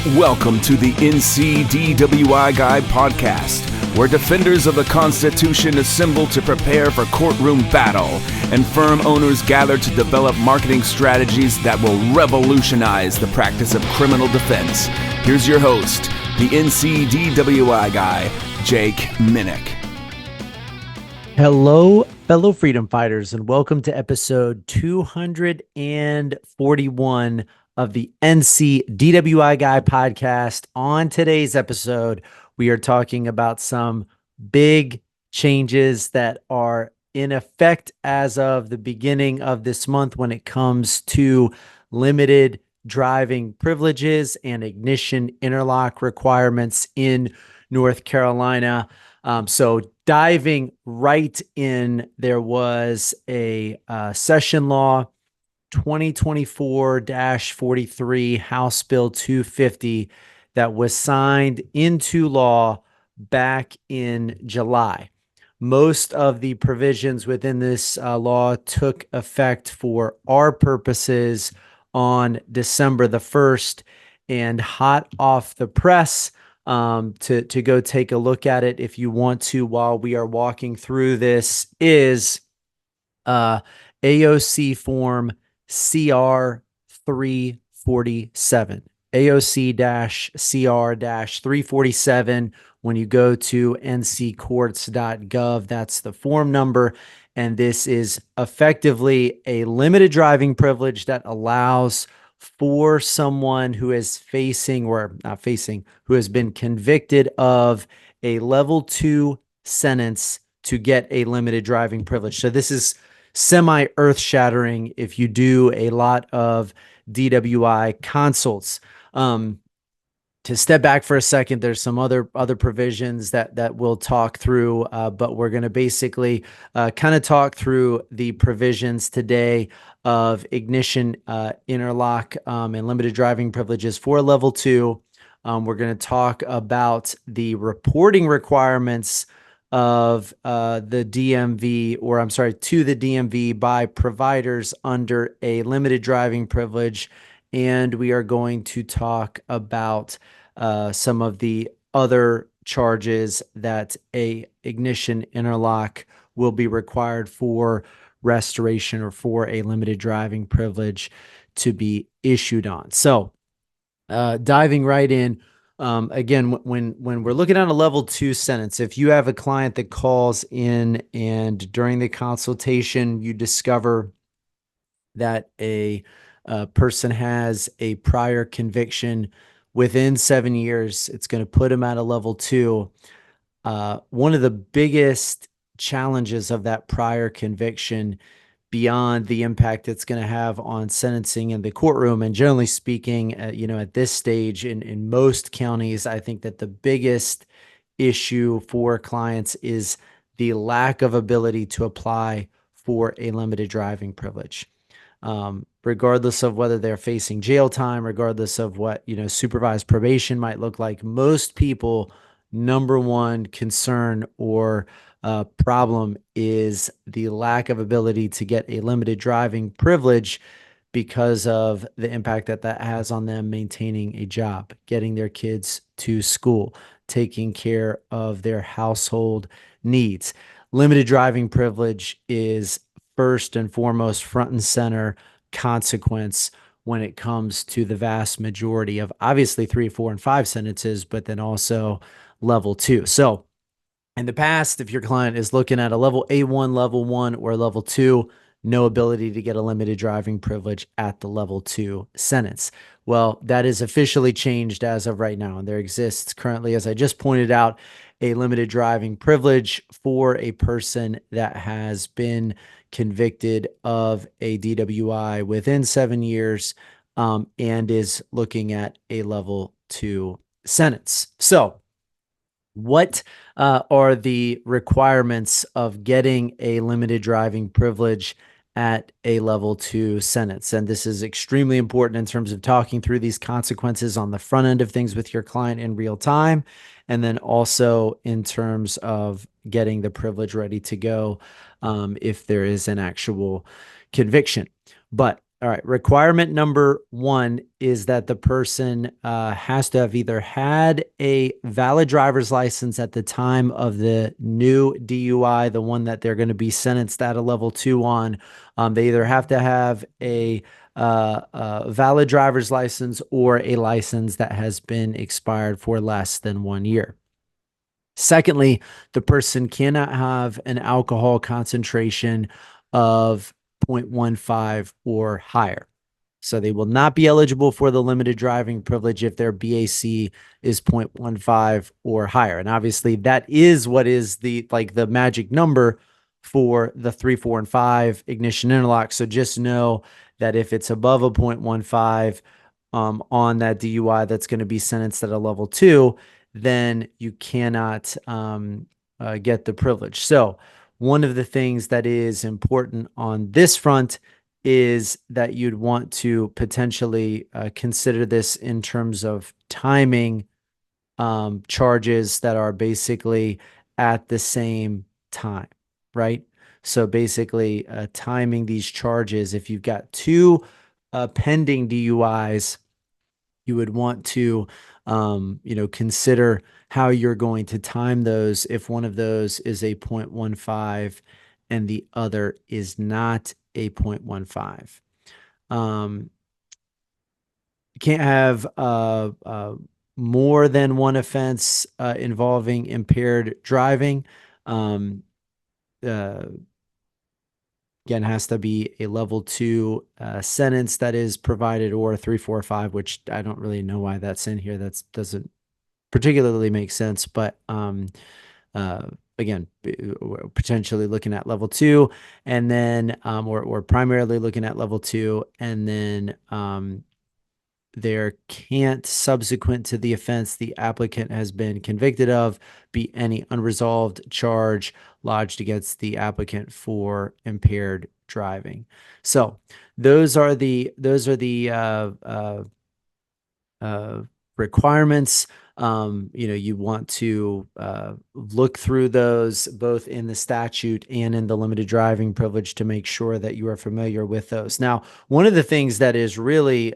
Welcome to the NCDWI Guide podcast, where defenders of the Constitution assemble to prepare for courtroom battle and firm owners gather to develop marketing strategies that will revolutionize the practice of criminal defense. Here's your host, the NCDWI guy, Jake Minnick. Hello, fellow freedom fighters, and welcome to episode 241 of the NCDWI Guy podcast. On today's episode, we are talking about some big changes that are in effect as of the beginning of this month when it comes to limited driving privileges and ignition interlock requirements in North Carolina. So diving right in, there was a session law 2024-43 House Bill 250 that was signed into law back in July. Most of the provisions within this law took effect for our purposes on December the 1st, and hot off the press, to go take a look at it if you want to while we are walking through this, is AOC form CR 347. AOC-CR 347. When you go to nccourts.gov, that's the form number. And this is effectively a limited driving privilege that allows for someone who is facing, or not facing, who has been convicted of a level 2 sentence to get a limited driving privilege. So this is semi-earth-shattering if you do a lot of DWI consults. To step back for a second, there's some other provisions that we'll talk through, but we're going to basically kind of talk through the provisions today of ignition interlock and limited driving privileges for level 2. We're going to talk about the reporting requirements of the DMV, or I'm sorry, to the DMV by providers under a limited driving privilege. And we are going to talk about some of the other charges that a ignition interlock will be required for restoration or for a limited driving privilege to be issued on. So diving right in, again, when we're looking at a level 2 sentence, if you have a client that calls in and during the consultation you discover that a person has a prior conviction within 7 years, it's going to put them at a level 2. One of the biggest challenges of that prior conviction, beyond the impact it's going to have on sentencing in the courtroom, and generally speaking, at this stage in most counties, I think that the biggest issue for clients is the lack of ability to apply for a limited driving privilege. Regardless of whether they're facing jail time, regardless of what, supervised probation might look like, most people, number one concern or problem is the lack of ability to get a limited driving privilege because of the impact that has on them maintaining a job, getting their kids to school, taking care of their household needs. Limited driving privilege is first and foremost front and center consequence when it comes to the vast majority of obviously 3, 4, and 5 sentences, but then also level 2. So in the past, if your client is looking at a level A1, level 1, or level 2, no ability to get a limited driving privilege at the level 2 sentence. Well, that is officially changed as of right now. And there exists currently, as I just pointed out, a limited driving privilege for a person that has been convicted of a DWI within 7 years and is looking at a level 2 sentence. So what are the requirements of getting a limited driving privilege at a level 2 sentence? And this is extremely important in terms of talking through these consequences on the front end of things with your client in real time, and then also in terms of getting the privilege ready to go if there is an actual conviction. But All right. Requirement number one is that the person has to have either had a valid driver's license at the time of the new DUI, the one that they're going to be sentenced at a level 2 on. They either have to have a valid driver's license or a license that has been expired for less than 1 year. Secondly, the person cannot have an alcohol concentration of 0.15 or higher. So they will not be eligible for the limited driving privilege if their BAC is 0.15 or higher. And obviously that is what is the magic number for the 3, 4, and 5 ignition interlock. So just know that if it's above a 0.15 on that DUI that's going to be sentenced at a level 2, then you cannot get the privilege. So one of the things that is important on this front is that you'd want to potentially consider this in terms of timing charges that are basically at the same time, right? So basically timing these charges, if you've got 2 pending DUIs, you would want to consider how you're going to time those if one of those is a 0.15 and the other is not a 0.15. You can't have more than one offense involving impaired driving. Again, has to be a level 2 sentence that is provided, or 3, 4, 5, which I don't really know why that's in here. That doesn't particularly make sense, but again, we're potentially looking at level 2, and then or primarily looking at level 2, and then there can't, subsequent to the offense the applicant has been convicted of, be any unresolved charge lodged against the applicant for impaired driving. So those are the requirements. You want to look through those both in the statute and in the limited driving privilege to make sure that you are familiar with those. Now, one of the things that is really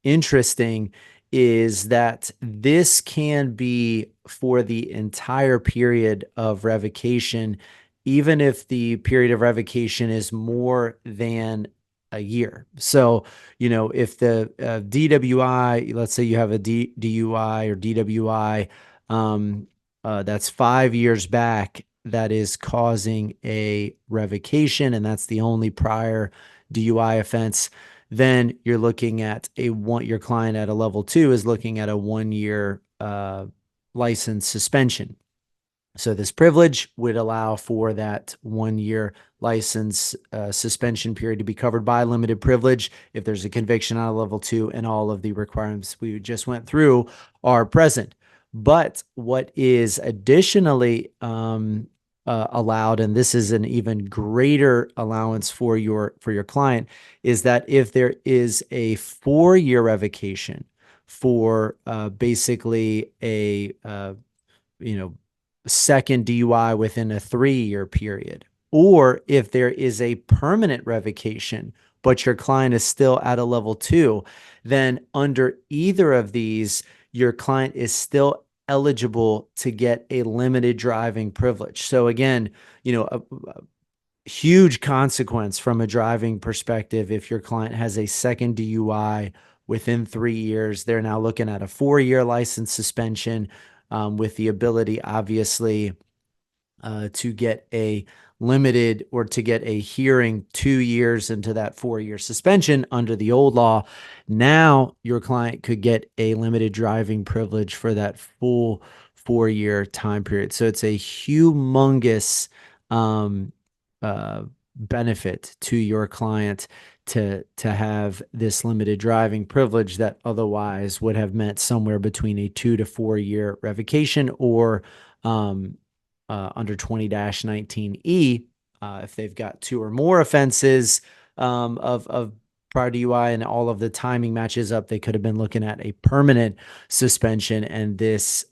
interesting is that this can be for the entire period of revocation, even if the period of revocation is more than a year. So, if the DWI, let's say you have a DUI or DWI, that's 5 years back, that is causing a revocation, and that's the only prior DUI offense, then you're looking at your client at a level 2 is looking at a 1-year license suspension. So this privilege would allow for that 1-year license suspension period to be covered by limited privilege if there's a conviction on a level 2 and all of the requirements we just went through are present. But what is additionally allowed, and this is an even greater allowance for your client, is that if there is a 4-year revocation for basically a second DUI within a 3-year period, or if there is a permanent revocation but your client is still at a level 2, then under either of these, your client is still eligible to get a limited driving privilege. So again, a huge consequence from a driving perspective. If your client has a second DUI within 3 years, they're now looking at a 4-year license suspension with the ability, obviously, to get a limited or to get a hearing 2 years into that 4-year suspension under the old law. Now your client could get a limited driving privilege for that full 4-year time period. So it's a humongous benefit to your client to have this limited driving privilege that otherwise would have meant somewhere between a 2 to 4 year revocation, or under 20-19E, if they've got 2 or more offenses of prior DUI and all of the timing matches up, they could have been looking at a permanent suspension. And this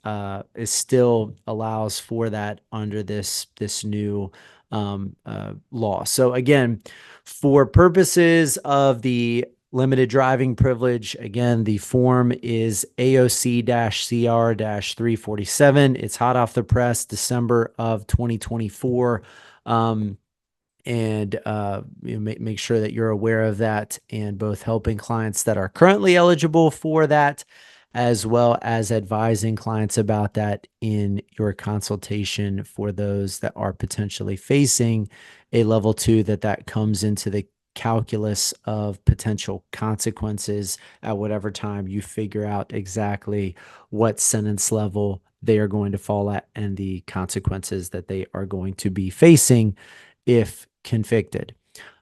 is still allows for that under this new law. So again, for purposes of the limited driving privilege, again, the form is AOC-CR-347. It's hot off the press, December of 2024. And make sure that you're aware of that, and both helping clients that are currently eligible for that, as well as advising clients about that in your consultation for those that are potentially facing a level 2, that comes into the calculus of potential consequences at whatever time you figure out exactly what sentence level they are going to fall at and the consequences that they are going to be facing if convicted.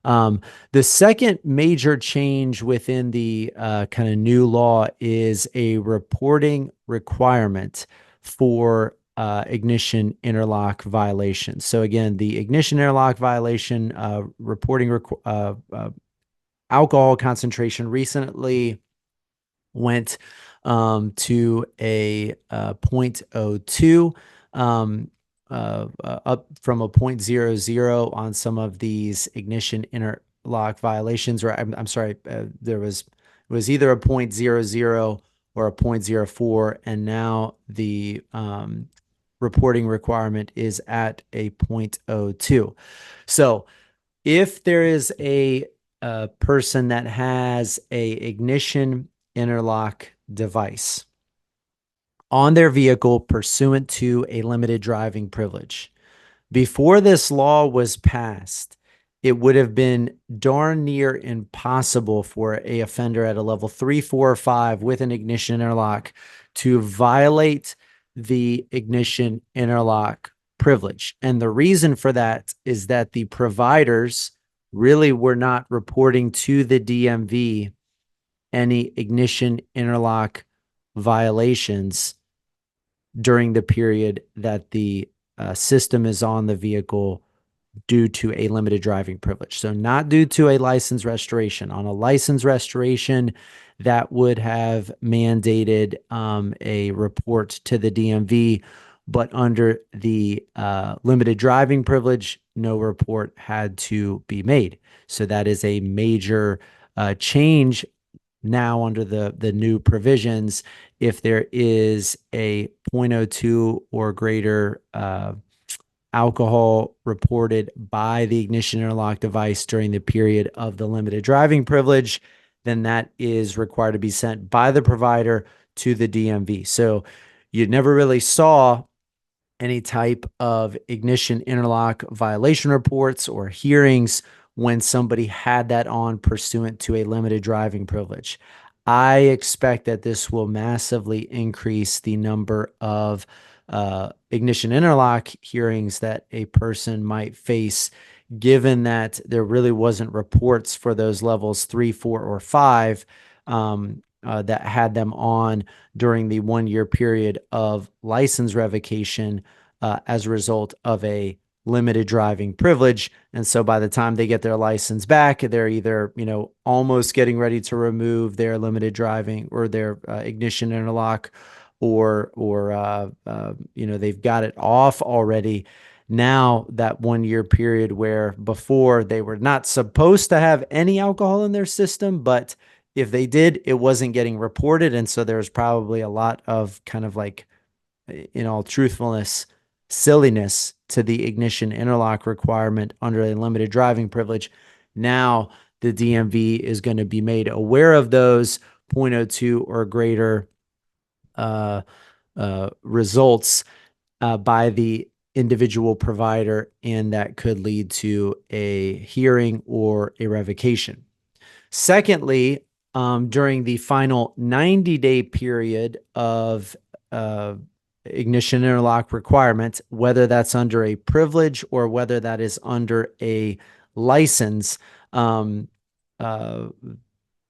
The second major change within the kind of new law is a reporting requirement for ignition interlock violations. So again, the ignition interlock violation reporting alcohol concentration recently went to a 0.02. Up from a 0.00 on some of these ignition interlock violations, or I'm sorry, it was either a 0.00 or a 0.04, and now the reporting requirement is at a 0.02. So if there is a person that has a ignition interlock device on their vehicle pursuant to a limited driving privilege, before this law was passed, it would have been darn near impossible for a offender at a level 3, 4, or 5 with an ignition interlock to violate the ignition interlock privilege. And the reason for that is that the providers really were not reporting to the DMV any ignition interlock violations during the period that the system is on the vehicle due to a limited driving privilege. So not due to a license restoration. On a license restoration, that would have mandated a report to the DMV, but under the limited driving privilege, no report had to be made. So that is a major change now under the new provisions. If there is a 0.02 or greater alcohol reported by the ignition interlock device during the period of the limited driving privilege, then that is required to be sent by the provider to the DMV. So you never really saw any type of ignition interlock violation reports or hearings when somebody had that on pursuant to a limited driving privilege. I expect that this will massively increase the number of ignition interlock hearings that a person might face, given that there really wasn't reports for those levels 3, 4, or 5 that had them on during the 1-year period of license revocation as a result of a limited driving privilege. And so by the time they get their license back, they're either, almost getting ready to remove their limited driving or their ignition interlock, or they've got it off already. Now that 1-year period where before they were not supposed to have any alcohol in their system, but if they did, it wasn't getting reported. And so there's probably a lot of kind of like, in all truthfulness, silliness to the ignition interlock requirement under a limited driving privilege. Now the DMV is going to be made aware of those 0.02 or greater results by the individual provider, and that could lead to a hearing or a revocation. Secondly, during the final 90-day period of ignition interlock requirement, whether that's under a privilege or whether that is under a license,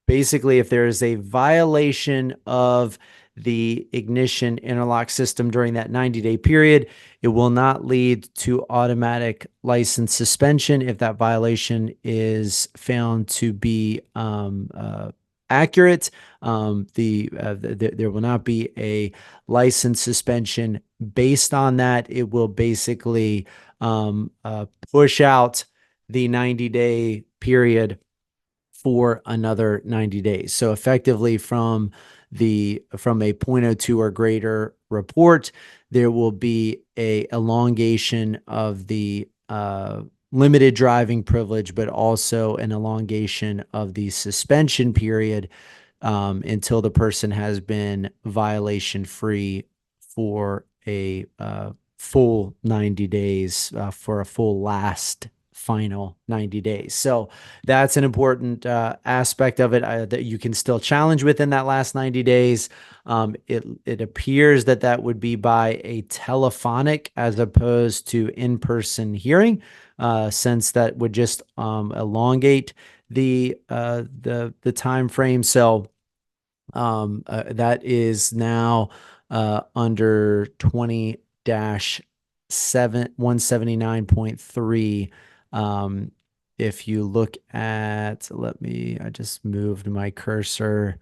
basically, if there is a violation of the ignition interlock system during that 90-day period, it will not lead to automatic license suspension if that violation is found to be accurate. There will not be a license suspension based on that. It will basically push out the 90-day period for another 90 days. So effectively from a .02 or greater report, there will be a elongation of the limited driving privilege, but also an elongation of the suspension period until the person has been violation free for a full 90 days, for a full last final 90 days. So that's an important aspect of it that you can still challenge within that last 90 days. It appears that would be by a telephonic as opposed to in-person hearing, since that would just elongate the time frame. So that is now under 179.3. If you look at, I just moved my cursor.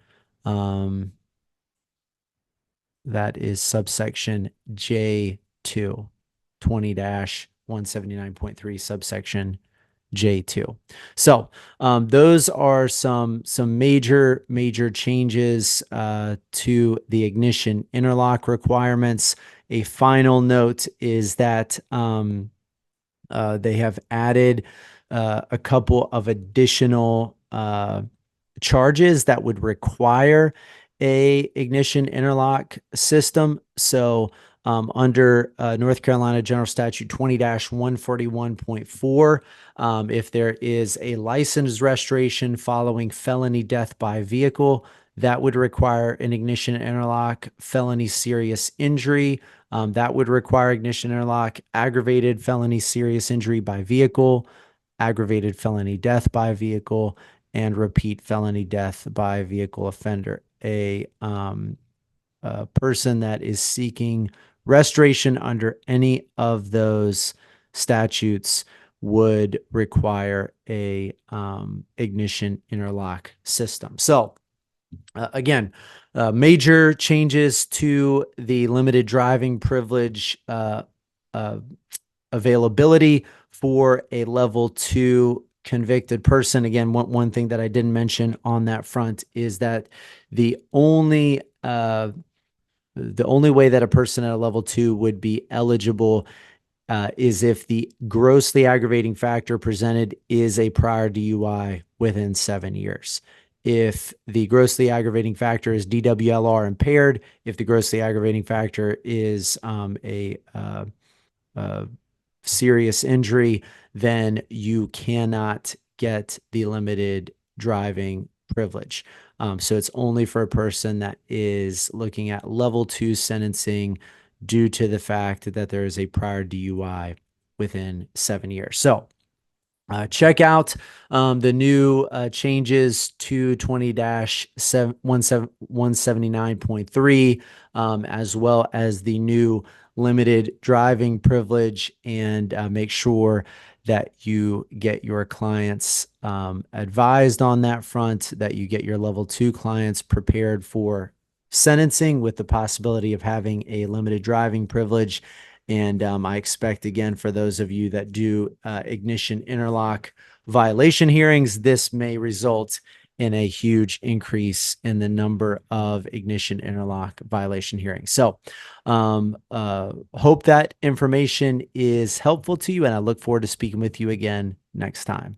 That is subsection J2, 20-179.3 subsection J2. So those are some major changes to the ignition interlock requirements. A final note is that they have added a couple of additional charges that would require a ignition interlock system. So under North Carolina General Statute 20-141.4, if there is a license restoration following felony death by vehicle, that would require an ignition interlock. Felony serious injury, that would require ignition interlock. Aggravated felony serious injury by vehicle, aggravated felony death by vehicle, and repeat felony death by vehicle offender. A person that is seeking restoration under any of those statutes would require a ignition interlock system. So again, major changes to the limited driving privilege availability for a level 2 convicted person. Again, one thing that I didn't mention on that front is that the only way that a person at a level 2 would be eligible is if the grossly aggravating factor presented is a prior DUI within 7 years. If the grossly aggravating factor is DWLR impaired, if the grossly aggravating factor is a serious injury, then you cannot get the limited driving privilege. So it's only for a person that is looking at level 2 sentencing due to the fact that there is a prior DUI within 7 years. So check out the new changes to 20-179.3, as well as the new limited driving privilege, and make sure that you get your clients advised on that front, that you get your level 2 clients prepared for sentencing with the possibility of having a limited driving privilege. And I expect, again, for those of you that do ignition interlock violation hearings, this may result in a huge increase in the number of ignition interlock violation hearings. So hope that information is helpful to you, and I look forward to speaking with you again next time.